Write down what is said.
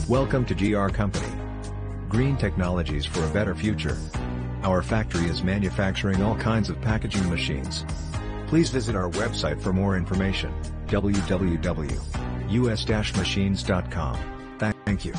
Welcome to GR Company. Green technologies for a better future. Our factory is manufacturing all kinds of packaging machines. Please visit our website for more information, www.us-machines.com. Thank you.